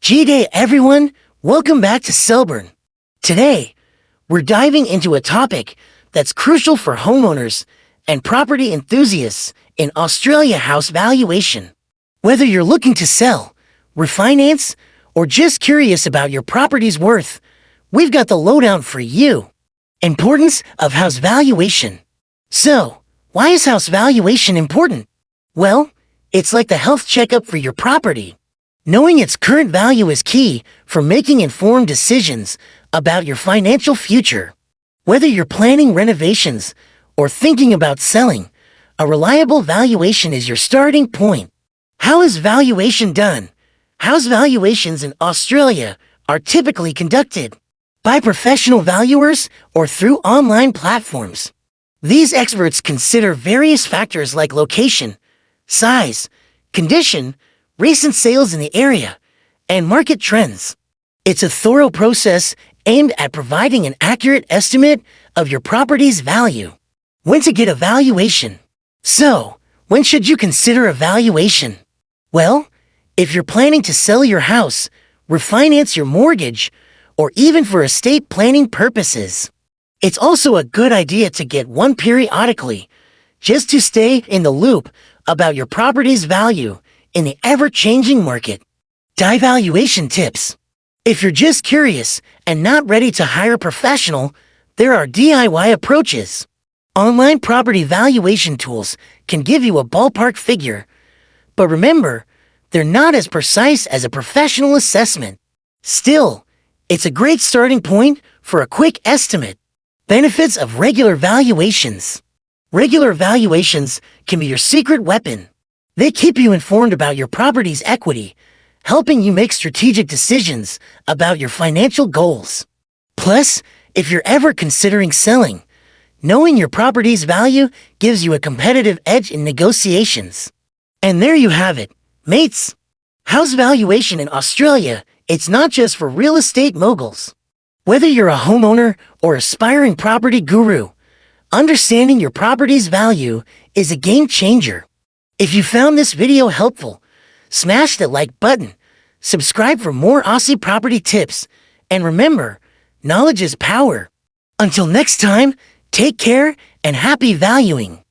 G-Day everyone, welcome back to Selburn. Today, we're diving into a topic that's crucial for homeowners and property enthusiasts in Australia: house valuation. Whether you're looking to sell, refinance, or just curious about your property's worth, we've got the lowdown for you. Importance of house valuation. So, why is house valuation important? Well, it's like the health checkup for your property. Knowing its current value is key for making informed decisions about your financial future. Whether you're planning renovations or thinking about selling, a reliable valuation is your starting point. How is valuation done? House valuations in Australia are typically conducted by professional valuers or through online platforms. These experts consider various factors like location, size, condition, recent sales in the area, and market trends. It's a thorough process aimed at providing an accurate estimate of your property's value. When to get a valuation? So, when should you consider a valuation? Well, if you're planning to sell your house, refinance your mortgage, or even for estate planning purposes, it's also a good idea to get one periodically, just to stay in the loop about your property's value in the ever-changing market. Valuation tips. If you're just curious and not ready to hire a professional, there are DIY approaches. Online property valuation tools can give you a ballpark figure, but remember, they're not as precise as a professional assessment. Still, it's a great starting point for a quick estimate. Benefits of regular valuations. Regular valuations can be your secret weapon. They keep you informed about your property's equity, helping you make strategic decisions about your financial goals. Plus, if you're ever considering selling, knowing your property's value gives you a competitive edge in negotiations. And there you have it, mates. House valuation in Australia, it's not just for real estate moguls. Whether you're a homeowner or aspiring property guru, understanding your property's value is a game changer. If you found this video helpful, smash the like button, subscribe for more Aussie property tips, and remember, knowledge is power. Until next time, take care and happy valuing.